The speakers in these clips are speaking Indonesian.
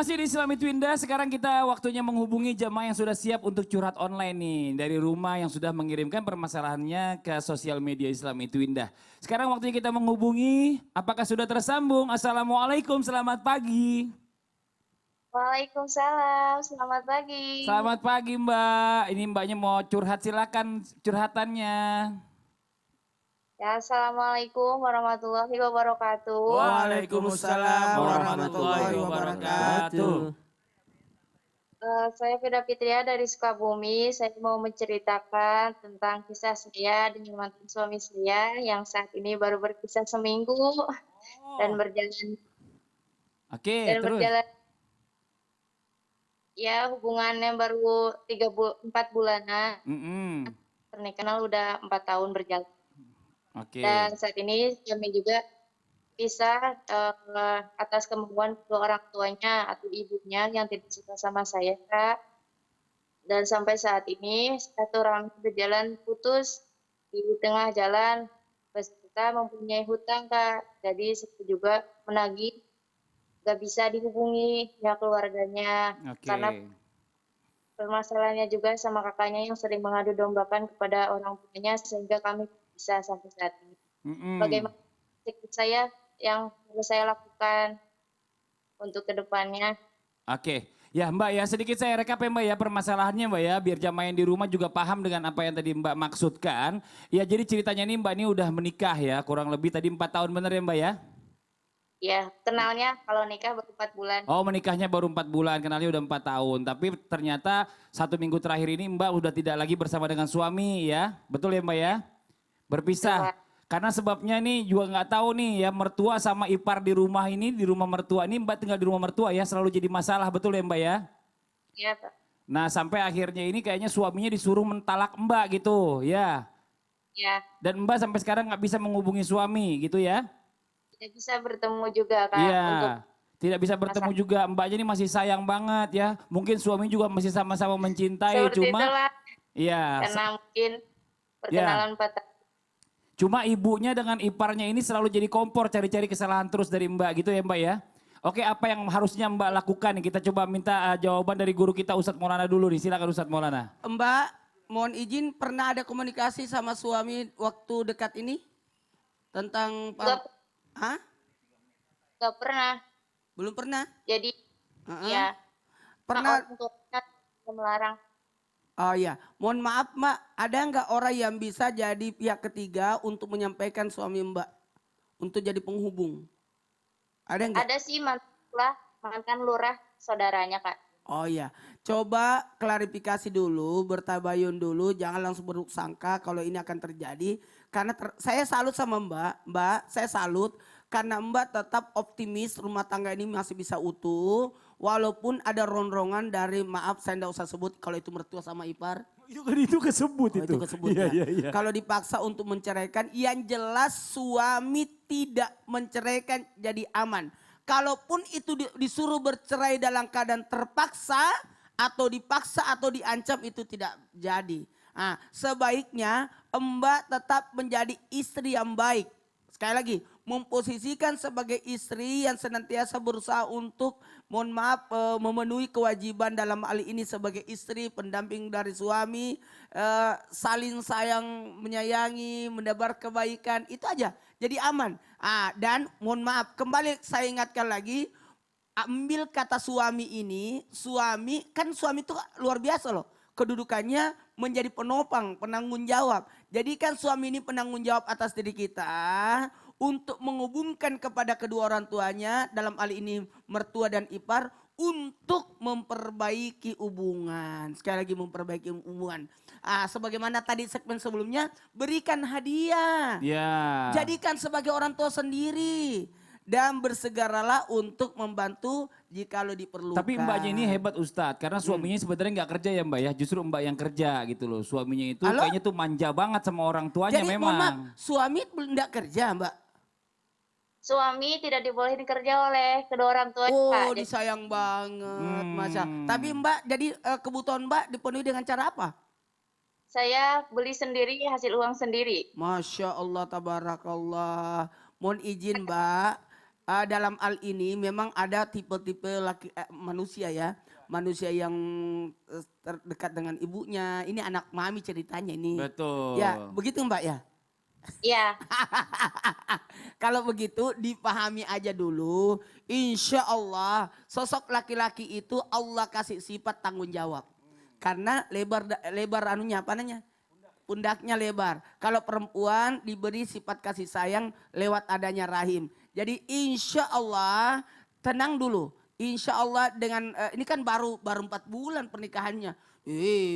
Masih di Islami Twinda, sekarang kita waktunya menghubungi jamaah yang sudah siap untuk curhat online nih. Dari rumah yang sudah mengirimkan permasalahannya ke sosial media Islami Twinda. Sekarang waktunya kita menghubungi, apakah sudah tersambung? Assalamualaikum, selamat pagi. Waalaikumsalam, selamat pagi. Selamat pagi Mbak, ini Mbaknya mau curhat, silakan curhatannya. Ya, Assalamualaikum warahmatullahi wabarakatuh. Waalaikumsalam warahmatullahi wabarakatuh. Saya Fida Fitria dari Sukabumi. Saya mau menceritakan tentang kisah saya dengan mantan suami saya yang saat ini baru berpisah seminggu dan Oh, berjalan oke, dan terus. berjalan ya hubungannya baru 4 bulanan. Mm-mm. Pernikahan udah 4 tahun berjalan. Oke. Dan saat ini kami juga pisah atas kemauan kedua orang tuanya atau ibunya yang tidak suka sama saya, Kak. Dan sampai saat ini silaturahmi berjalan putus di tengah jalan. Kita mempunyai hutang, Kak. Jadi saya juga menagih, nggak bisa dihubungi pihak keluarganya Oke. karena permasalahannya juga sama kakaknya yang sering mengadu dombakan kepada orang tuanya sehingga kami bisa sampai saat ini. Mm-mm. Bagaimana sikap saya yang harus saya lakukan untuk kedepannya? Oke, ya Mbak ya sedikit saya rekap ya Mbak ya permasalahannya Mbak ya biar jamaah yang di rumah juga paham dengan apa yang tadi Mbak maksudkan. Ya jadi ceritanya nih Mbak ini udah menikah ya kurang lebih tadi 4 tahun bener ya Mbak ya? Ya, kenalnya kalau nikah baru 4 bulan. Oh menikahnya baru 4 bulan, kenalnya udah 4 tahun. Tapi ternyata 1 minggu terakhir ini Mbak udah tidak lagi bersama dengan suami ya. Betul ya Mbak ya? Berpisah. Coba. Karena sebabnya nih juga nggak tahu nih ya mertua sama ipar di rumah ini, di rumah mertua ini Mbak tinggal di rumah mertua ya selalu jadi masalah betul ya Mbak ya? Ya, Pak. Nah sampai akhirnya ini kayaknya suaminya disuruh mentalak Mbak gitu ya. Ya, Dan Mbak sampai sekarang nggak bisa menghubungi suami gitu ya. tidak bisa bertemu juga, Kak, Iya, untuk tidak bisa bertemu masalah. juga. Mbaknya ini masih sayang banget ya. Mungkin suami juga masih sama-sama mencintai Seperti cuma itulah, iya, karena mungkin ya. perkenalan 4 tahun. Cuma ibunya dengan iparnya ini selalu jadi kompor cari-cari kesalahan terus dari Mbak gitu ya Mbak ya. Oke, apa yang harusnya Mbak lakukan nih? Kita coba minta jawaban dari guru kita Ustadz Maulana dulu nih. Silakan Ustadz Maulana. Mbak, mohon izin pernah ada komunikasi sama suami waktu dekat ini? Tentang Nggak, Hah? nggak pernah. Belum pernah? Jadi, Heeh. ya, Pernah? orang tuanya melarang. Oh ya, mohon maaf Mbak, ada nggak orang yang bisa jadi pihak ketiga untuk menyampaikan suami Mbak? Untuk jadi penghubung? Ada nggak? Ada sih mantan lurah saudaranya, Kak. Oh iya, coba klarifikasi dulu, bertabayun dulu, jangan langsung berburuk sangka kalau ini akan terjadi. Karena saya salut sama Mbak, saya salut karena Mbak tetap optimis rumah tangga ini masih bisa utuh. Walaupun ada ronrongan dari maaf saya tidak usah sebut kalau itu mertua sama ipar. Itu kesebut Oh, itu kesebut Iya, ya. iya, iya. Kalau dipaksa untuk menceraikan, yang jelas suami tidak menceraikan jadi aman. Kalaupun itu disuruh bercerai dalam keadaan terpaksa atau dipaksa atau diancam itu tidak jadi. Nah, sebaiknya Mbak tetap menjadi istri yang baik. Sekali lagi, memposisikan sebagai istri yang senantiasa berusaha untuk mohon maaf memenuhi kewajiban dalam hal ini sebagai istri, pendamping dari suami, saling sayang, menyayangi, menebar kebaikan, itu aja. Jadi aman. Dan mohon maaf, kembali saya ingatkan lagi, ambil kata suami ini, suami itu luar biasa loh. Kedudukannya menjadi penopang, penanggung jawab. Jadikan suami ini penanggung jawab atas diri kita untuk menghubungkan kepada kedua orang tuanya, dalam hal ini mertua dan ipar, untuk memperbaiki hubungan. Sekali lagi memperbaiki hubungan. Sebagaimana tadi segmen sebelumnya, berikan hadiah. Ya. Jadikan sebagai orang tua sendiri. Dan bersegeralah untuk membantu jika lo diperlukan. Tapi mbaknya ini hebat Ustadz, karena suaminya sebenarnya nggak kerja ya mbak ya, justru mbak yang kerja gitu loh. Suaminya itu Halo? kayaknya tuh manja banget sama orang tuanya Jadi mohon maaf, memang. suami tidak kerja Mbak? Suami tidak dibolehin kerja oleh kedua orang tuanya, Oh Kak. Jadi, disayang banget Masya. Hmm. Tapi Mbak jadi kebutuhan Mbak dipenuhi dengan cara apa? saya beli sendiri hasil uang sendiri. Masya Allah tabarakallah. Mohon izin Mbak, dalam hal ini memang ada tipe-tipe manusia ya. Manusia yang terdekat dengan ibunya. Ini anak mami ceritanya ini. Betul. Ya, begitu Mbak ya? Iya, Kalau begitu dipahami aja dulu. Insya Allah sosok laki-laki itu Allah kasih sifat tanggung jawab. Karena lebar anunya apa namanya? Pundaknya lebar. Kalau perempuan diberi sifat kasih sayang lewat adanya rahim. Jadi insya Allah tenang dulu. Insya Allah dengan ini kan baru 4 bulan pernikahannya.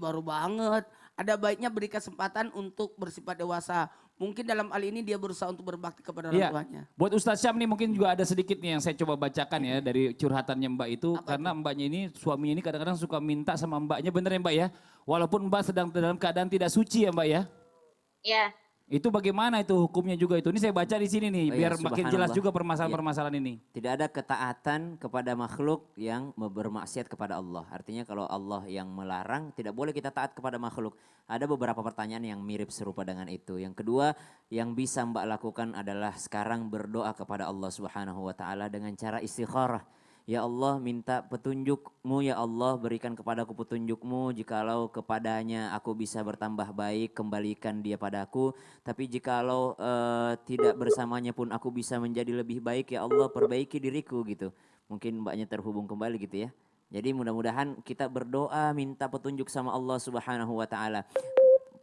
Baru banget. Ada baiknya beri kesempatan untuk bersifat dewasa. Mungkin dalam hal ini dia berusaha untuk berbakti kepada orang Iya. tuanya. Buat Ustadz Syam nih mungkin juga ada sedikit nih yang saya coba bacakan ya dari curhatannya Mbak itu. Apa Karena Mbaknya ini suami ini kadang-kadang suka minta sama Mbaknya, bener ya Mbak ya? Walaupun Mbak sedang dalam keadaan tidak suci ya Mbak ya? iya. Itu bagaimana itu hukumnya juga itu? Ini saya baca di sini nih Oh iya, biar makin jelas subhanallah. juga permasalahan-permasalahan ini. Tidak ada ketaatan kepada makhluk yang bermaksiat kepada Allah. Artinya kalau Allah yang melarang, tidak boleh kita taat kepada makhluk. Ada beberapa pertanyaan yang mirip serupa dengan itu. Yang kedua, yang bisa Mbak lakukan adalah sekarang berdoa kepada Allah Subhanahu wa taala dengan cara istikharah. Ya Allah, minta petunjuk-Mu, ya Allah, berikan kepadaku petunjuk-Mu, jikalau kepadanya aku bisa bertambah baik, kembalikan dia padaku. Tapi jikalau tidak bersamanya pun aku bisa menjadi lebih baik, ya Allah, perbaiki diriku gitu. Mungkin Mbaknya terhubung kembali gitu ya. Jadi mudah-mudahan kita berdoa minta petunjuk sama Allah Subhanahu wa taala.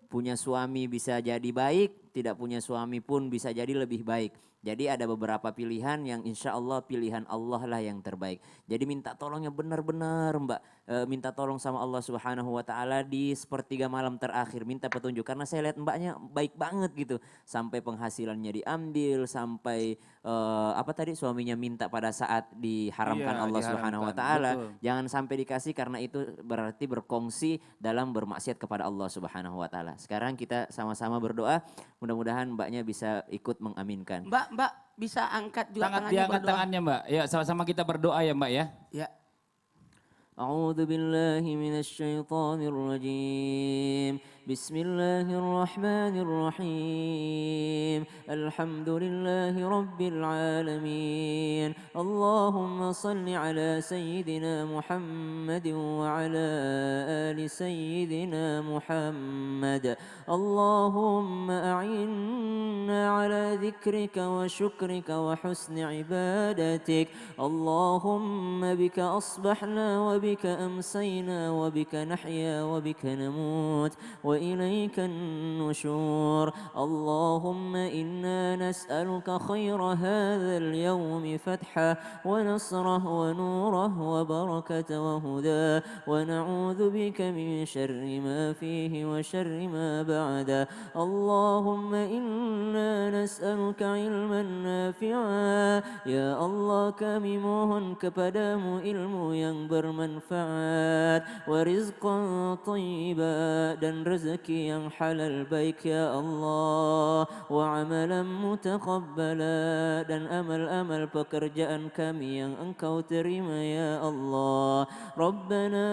Punya suami bisa jadi baik, tidak punya suami pun bisa jadi lebih baik. Jadi ada beberapa pilihan yang insya Allah pilihan Allah lah yang terbaik. Jadi minta tolongnya benar-benar Mbak. Minta tolong sama Allah Subhanahu wa taala di sepertiga malam terakhir. Minta petunjuk karena saya lihat Mbaknya baik banget gitu. Sampai penghasilannya diambil, sampai apa tadi suaminya minta pada saat diharamkan Iya, Allah Subhanahu wa diharamkan, taala. betul. Jangan sampai dikasih karena itu berarti berkongsi dalam bermaksiat kepada Allah Subhanahu wa taala. Sekarang kita sama-sama berdoa, mudah-mudahan Mbaknya bisa ikut mengaminkan. Mbak bisa angkat juga tangannya Diangkat berdoa. tangannya Mbak. Ya sama-sama kita berdoa ya Mbak ya. Ya. أعوذ بالله من الشيطان الرجيم بسم الله الرحمن الرحيم الحمد لله رب العالمين اللهم صل على سيدنا محمد وعلى آل سيدنا محمد اللهم أعنا على ذكرك وشكرك وحسن عبادتك اللهم بك أصبحنا وبك أمسينا وبك نحيا وبك نموت وإليك النشور اللهم إنا نسألك خير هذا اليوم فتحه ونصره ونوره وبركة وهدى ونعوذ بك من شر ما فيه وشر ما بعده اللهم إنا نسألك علما نافعا يا الله kami mohon kepadamu ilmu yang bermanfaat warizqan thayyiba dan rezeki yang halal baik ya Allah wa amalan mutaqabbala dan amal-amal pekerjaan kami yang engkau terima ya Allah Rabbana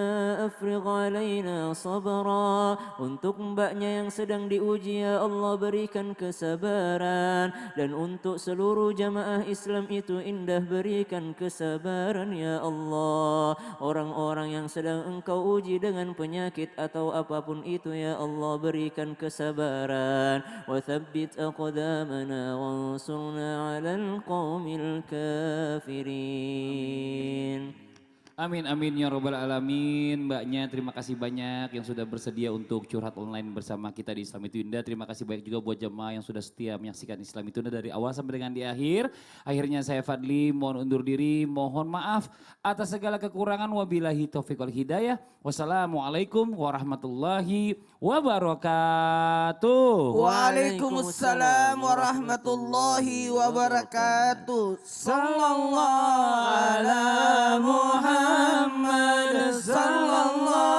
afrigh alaina sabra untuk mbaknya yang sedang diuji ya Allah berikan kesabaran dan untuk seluruh jamaah Islam itu indah berikan kesabaran ya Allah orang-orang yang sedang engkau uji dengan penyakit atau apapun itu ya Allah berikan kesabaran wa thabbit aqdamana wansurna 'alal qaumil kafirin. Amin amin ya robbal alamin. Mbaknya terima kasih banyak yang sudah bersedia untuk curhat online bersama kita di Islam Itu Indah. Terima kasih banyak juga buat jemaah yang sudah setia menyaksikan Islam Itu Indah dari awal sampai dengan di akhir. Akhirnya saya Fadli mohon undur diri, mohon maaf atas segala kekurangan. Wabillahi taufiq wal hidayah. Wassalamualaikum warahmatullahi wabarakatuh. Waalaikumsalam warahmatullahi wabarakatuh. Sallallahu ala Muhammad sallallahu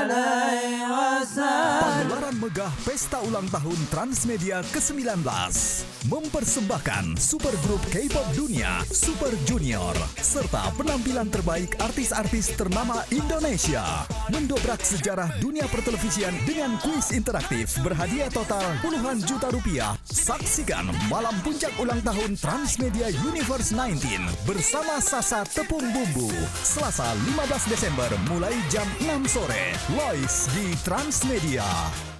alaihi wasallam. Pagelaran megah Pesta Ulang Tahun Transmedia ke-19 mempersembahkan supergrup K-pop dunia Super Junior serta penampilan terbaik artis-artis ternama Indonesia mendobrak sejarah dunia pertelevisian dengan kuis interaktif berhadiah total puluhan juta rupiah. Saksikan malam puncak ulang tahun Transmedia Universe 19 bersama Sasa Tepung Bumbu Selasa 15 Desember mulai jam 6 sore. Lois di Transmedia.